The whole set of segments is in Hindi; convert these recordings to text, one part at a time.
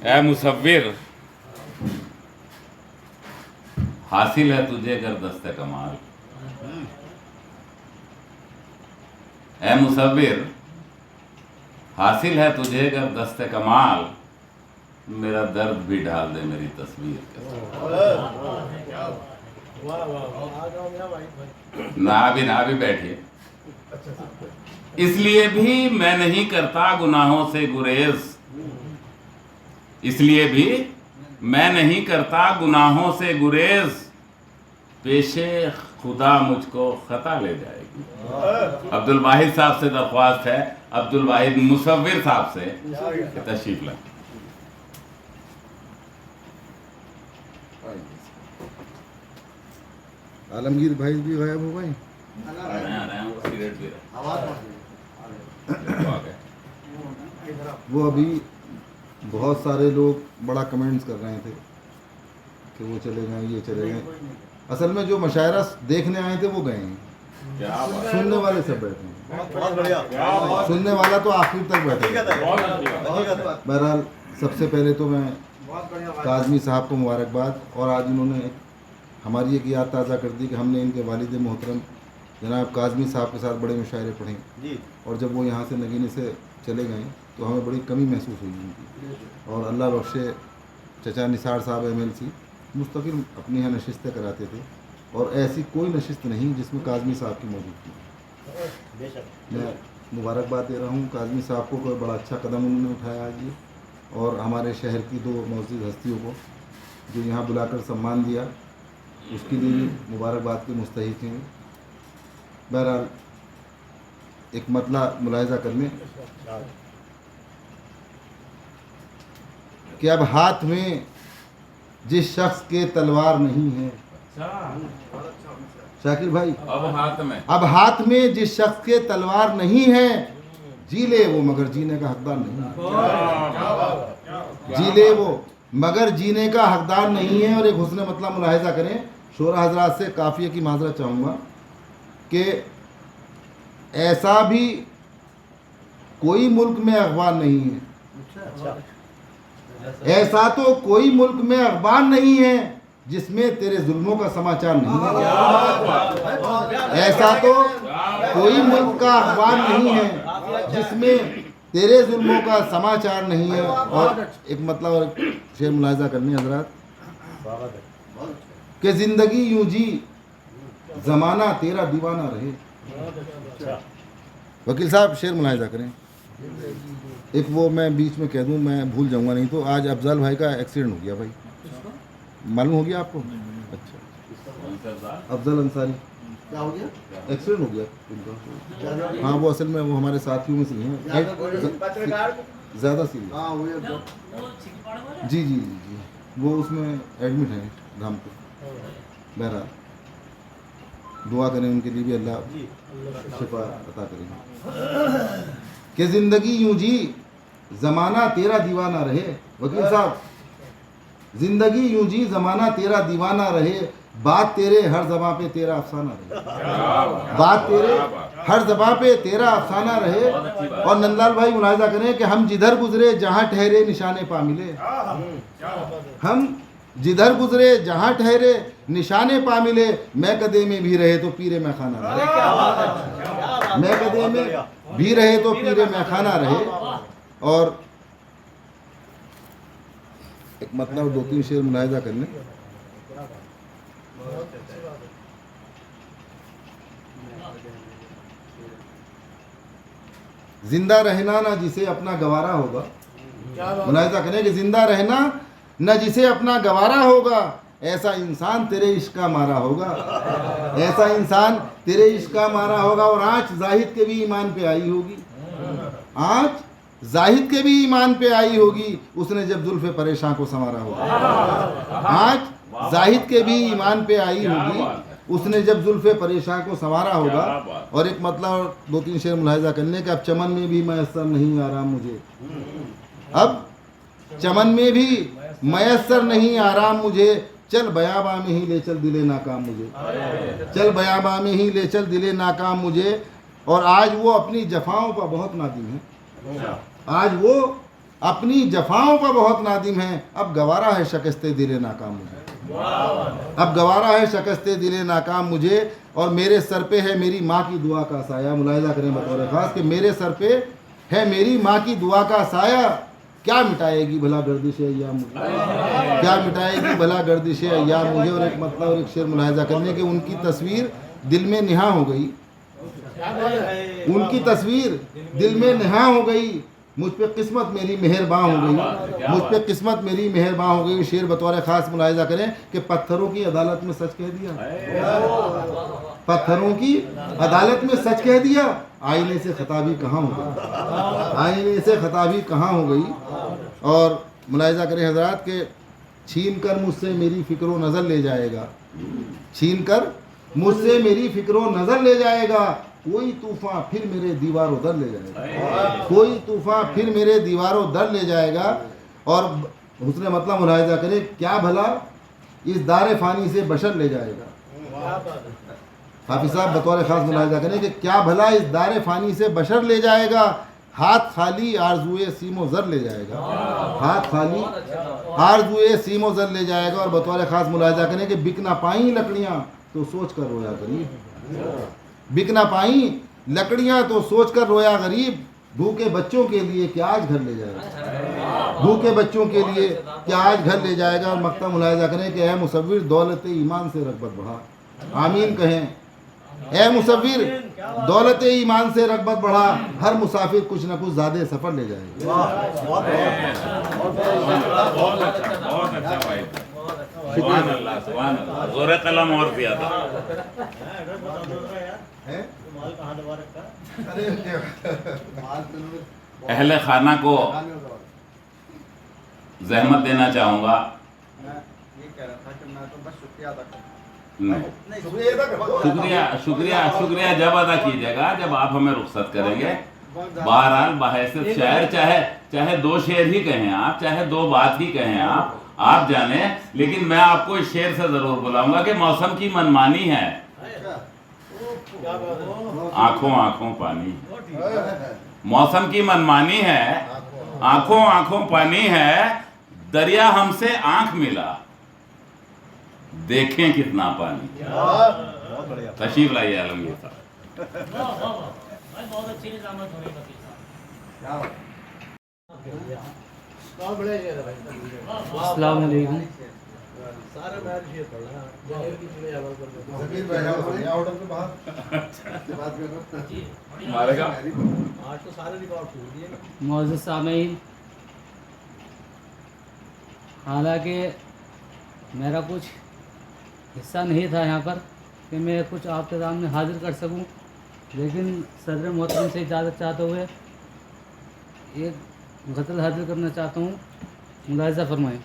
ऐ मुसव्विर, हासिल है तुझे कर दस्ते कमाल। ऐ मुसव्विर, हासिल है तुझे कर दस्ते कमाल, मेरा दर्द भी डाल दे मेरी तस्वीर के साथ। ना भी बैठिए। इसलिए भी मैं नहीं करता गुनाहों से गुरेज, इसलिए भी मैं नहीं करता गुनाहों से गुरेज, पेशे खुदा मुझको खता ले जाएगी। अब्दुल वाहिद साहब से दरख्वास्त है, अब्दुल वाहिद मुसव्विर साहब से तशरीफ लाएं। आलमगीर भाई भी गायब हो गए। वो अभी बहुत सारे लोग बड़ा कमेंट्स कर रहे थे कि वो चले गए, ये चले गए। असल में जो मशायरा देखने आए थे वो गए हैं, सुनने वाले सब बैठे हैं। सुनने वाला तो आखिर तक बैठे। बहरहाल सबसे पहले तो मैं काज़मी साहब को मुबारकबाद, और आज इन्होंने हमारी एक याद ताज़ा कर दी कि हमने इनके वालिद मोहतरम जनाब काज़मी साहब के साथ बड़े मुशायरे पढ़े, और जब वो यहाँ से नगीने से चले गए तो हमें बड़ी कमी महसूस हुई उनकी। और अल्लाह बख्शे चचा निसार साहब MLC मुस्तकिल अपनी यहाँ नशिस्तें कराते थे, और ऐसी कोई नशिस्त नहीं जिसमें काज़मी साहब की मौजूदगी। मैं मुबारकबाद दे रहा हूँ काज़मी साहब को, कोई बड़ा अच्छा कदम उन्होंने उठाया आज ये, और हमारे शहर की दो मौजूद हस्तियों को जो यहाँ बुलाकर सम्मान दिया उसके लिए भी मुबारकबाद के मुस्तहिक हैं। बहरहाल एक मतला मुलाहिजा करने कि अब हाथ में जिस शख्स के तलवार नहीं है, शाकिर भाई, अब हाथ में जिस शख्स के तलवार नहीं है, जी ले वो मगर जीने का हकदार नहीं है। जी ले वो मगर जीने का हकदार नहीं है। और एक हुस्न मतला मुलाहिजा करें, शोरा हजरात से काफ़िया की माजरत चाहूँगा कि ऐसा भी कोई मुल्क में अखबार नहीं है, ऐसा तो कोई मुल्क में अखबार नहीं है जिसमें तेरे जुल्मों का समाचार नहीं है। ऐसा तो कोई मुल्क का अखबार नहीं है जिसमें तेरे जुल्मों का समाचार नहीं है। और एक मतलब शेर मुलाहिजा करनी हजरात कि जिंदगी यूं जी जमाना तेरा दीवाना रहे। वकील साहब शेर मुलाहिजा करें। एक वो मैं बीच में कह दूं, मैं भूल जाऊंगा नहीं तो, आज अफजल भाई का एक्सीडेंट हो गया भाई, मालूम हो गया आपको? अच्छा, अफजल अंसारी क्या हो गया? एक्सीडेंट हो गया उनका। हाँ वो असल में वो हमारे साथियों में से नहीं है, ज़्यादा सीरियस। जी जी जी जी, वो उसमें एडमिट है धामपुर। बहरहाल दुआ करें उनके लिए भी, अल्लाह शिफा अता करेंगे। कि ज़िंदगी यूं जी ज़माना तेरा दीवाना रहे। वकील साहब, ज़िंदगी यूं जी ज़माना तेरा दीवाना रहे, बात तेरे हर ज़बां पे तेरा अफसाना रहे। बात तेरे हर ज़बां पे तेरा अफसाना रहे। और नंदलाल भाई मुलाहिजा करें कि हम जिधर गुजरे जहाँ ठहरे निशाने पा मिले। हम जिधर गुजरे जहाँ ठहरे निशाने पा मिले, मैं कदे में भी रहे तो पीरे में खाना रहे। मैं कदे में भी रहे तो पीरे में खाना रहे। और एक मतलब दो तीन शेर मुलाहिजा करने। जिंदा रहना ना जिसे अपना गवारा होगा, मुलाहिजा करें कि जिंदा रहना न जिसे अपना गवारा होगा, ऐसा इंसान तेरे इश्क का मारा होगा। ऐसा इंसान तेरे इश्क का मारा होगा। और आँच जाहिद के भी ईमान पे आई होगी, आँच जाहिद के भी ईमान पे आई होगी, उसने जब जुल्फ़े परेशान को संवारा होगा। आँच जाहिद के भी ईमान पे आई होगी, उसने जब जुल्फ़े परेशान को संवारा होगा। और एक मतलब दो तीन शेर मुलाहिजा करने के, अब चमन में भी मैसर नहीं आराम मुझे, अब चमन में भी मैसर नहीं आराम मुझे, चल बयाबा में ही ले चल दिले नाकाम मुझे। चल बयाबा में ही ले चल दिले नाकाम मुझे, और आज वो अपनी जफाओं पर बहुत नादिम है। आज वो अपनी जफाओं पर बहुत नादिम है। अब गवारा है शिकस्ते दिले नाकाम मुझे, अब गवारा है शिकस्ते दिले नाकाम मुझे, और मेरे सर पे है मेरी माँ की दुआ का साया। मुलाहिजा करें बतौर ख़ास कि मेरे सर पे है मेरी माँ की दुआ का साया। क्या मिटाएगी भला गर्दिश अय्याम मुझे, क्या मिटाएगी भला गर्दिश अय्याम मुझे। और एक मतलब और एक शेर मुलाहिजा करने कि उनकी तस्वीर दिल में निहा हो गई, उनकी तस्वीर दिल में निहा हो गई। मुझ पे किस्मत मेरी मेहरबान हो गई, मुझ पे किस्मत मेरी मेहरबान हो गई। शेर बतौर ख़ास मुलाहिजा करें कि पत्थरों की अदालत में सच कह दिया, पत्थरों की अदालत में सच कह दिया। आईने से खताबी कहाँ हो गई, आईने से खताबी कहाँ हो गई। और मुलाहिजा करें हजरात के छीन कर मुझसे मेरी फ़िक्र नज़र ले जाएगा, छीन कर मुझसे मेरी फ़िक्र नज़र ले जाएगा। कोई तूफ़ान फिर मेरे दीवारों दर ले जाएगा, कोई तूफ़ान फिर मेरे दीवारों दर ले जाएगा। और उसने मतलब मुलाहिजा करें क्या भला इस दारे फ़ानी से बशर ले जाएगा। हाफिज़ साहब बतौर ख़ास मुलाहिजा करें कि क्या भला इस दारे फ़ानी से बशर ले जाएगा। हाथ खाली आरज़ुए सीमो ज़र ले जाएगा, हाथ खाली आरज़ुए सीमो ज़र ले जाएगा। और बतौर ख़ास मुलाहिजा करें कि बिक ना पाई लकड़ियाँ तो सोच कर रोया गरीब, बिक ना पाई लकड़ियाँ तो सोच कर रोया गरीब। भूखे बच्चों के लिए क्या आज घर ले जाएगा, भूखे बच्चों के लिए क्या आज घर ले जाएगा। और मक्ता मुलाहिजा करें कि ए मुसव्विर दौलत ईमान से रग़बत बढ़ा, आमीन कहें। ए मुसव्विर दौलत ईमान से रग़बत बढ़ा, हर मुसाफिर कुछ न कुछ ज़्यादा सफ़र ले जाएगा। बहुत अच्छा भाई, सुभान अल्लाह, सुभान अल्लाह। ज़ोरे कलम और दिया था। अहले खाना को जहमत देना चाहूँगा। शुक्रिया शुक्रिया शुक्रिया जब अदा कीजिएगा जब आप हमें रुख्सत करेंगे। बहरहाल बहैसियत शायर चाहे दो शेर ही कहें आप, चाहे दो बात ही कहें आप जाने, लेकिन मैं आपको इस शेर से जरूर बुलाऊंगा कि मौसम की मनमानी है, आंखों आंखों पानी। मौसम की मनमानी है, आंखों आंखों पानी है। दरिया हमसे आंख मिला, देखें कितना पानी। तशरीफ लाइए आलमगीर साहब। बहुत अच्छी निजामत हो रही अस्सलाम वालेकुम। मौजूद सामीन, हालांकि मेरा कुछ हिस्सा नहीं था यहाँ पर कि मैं कुछ आपके सामने हाजिर कर सकूं, लेकिन सदर मोहतरम से इजाज़त चाहते हुए एक गज़ल हाजिर करना चाहता हूँ। मुलाहिज़ा फरमाएं।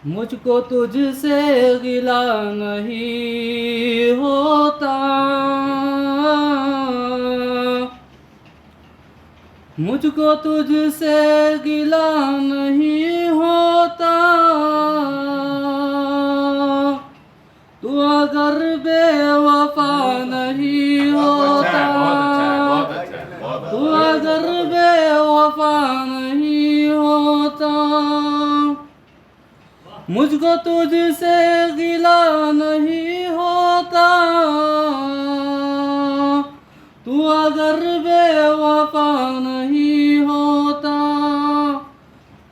मुझको तुझसे गिला नहीं होता, मुझको तुझसे गिला नहीं होता, तू अगर बेवफा नहीं होता, तू अगर बेवफा नहीं होता, मुझको तुझसे गिला नहीं होता, तू अगर बेवफा नहीं होता,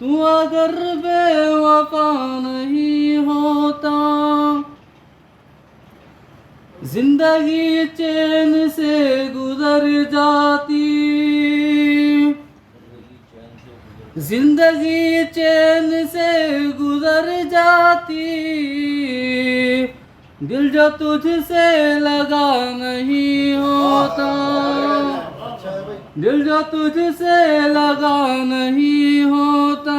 तू अगर बेवफा नहीं होता। जिंदगी चैन से गुजर जाती, जिंदगी चैन से गुजर जाती, दिल जो तुझसे लगा नहीं होता, दिल जो तुझसे लगा नहीं होता।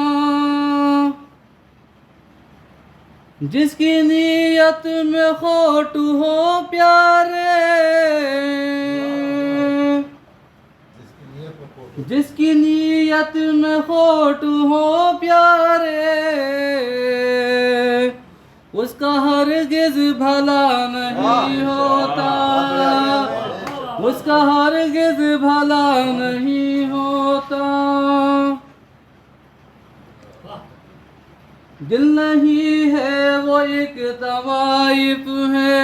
जिसकी नीयत में खोट हो प्यारे, जिसकी नीयत में खोट हो प्यारे, उसका हरगिज भला नहीं होता, उसका हरगिज भला नहीं होता। दिल नहीं है वो एक तवाइफ है,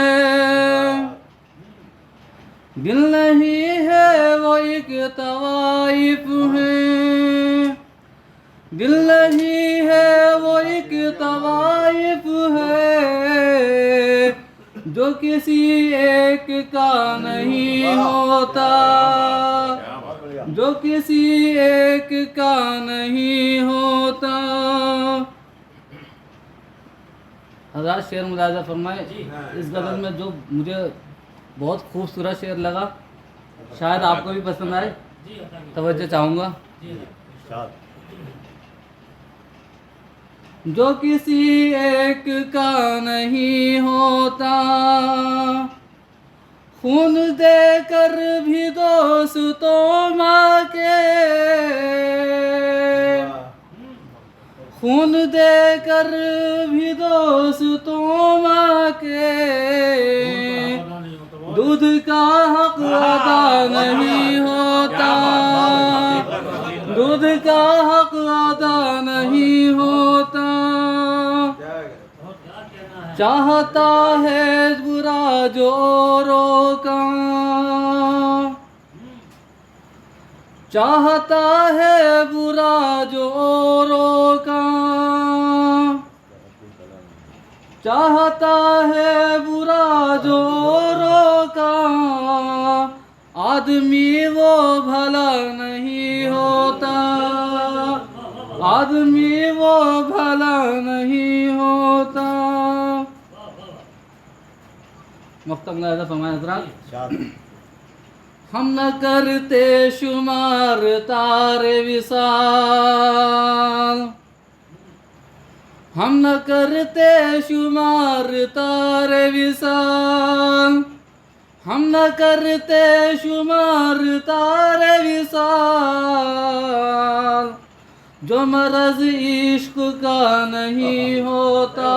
दिल नहीं है वो एक तवाइफ है, दिल नहीं है वो एक तवाइफ है, जो किसी एक का नहीं होता, जो किसी एक का नहीं होता। हज़रात शेर मुलाज़ा फरमाए। इस गज़ल में जो मुझे बहुत खूबसूरत शेर लगा, शायद आपको भी पसंद आए, तवज्जो चाहूँगा। जो किसी एक का नहीं होता, खून देकर भी दोस्तों माँ के, खून देकर भी दोस्तों माँ के, दूध का हक अदा नहीं होता, दूध का हक अदा नहीं होता। चाहता है बुरा जो रोका, चाहता है बुरा जो रोका, चाहता है बुरा जो रोका, आदमी वो भला नहीं होता, आदमी वो भला नहीं होता। मख्तम फरमाया हज़रात। हम न करते शुमार तारे विसाल, हम न करते शुमार तारे विसाल, हम न करते शुमार तारे विसाल, जो मरज़ इश्क का नहीं होता,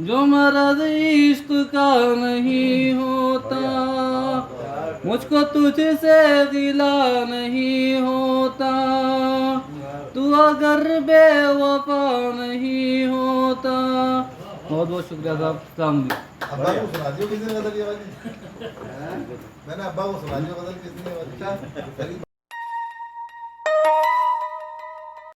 जो मरज़ इश्क का नहीं होता। मुझको तुझसे गिला नहीं होता, तू अगर बेवफा नहीं होता। बहुत बहुत शुक्रिया साहब। अस्सलाम वालेकुम। अब्बा को सुना दियो किसी ने गजल ये वाली? मैंने अब्बा को सुना दियो गजल किसने वाली?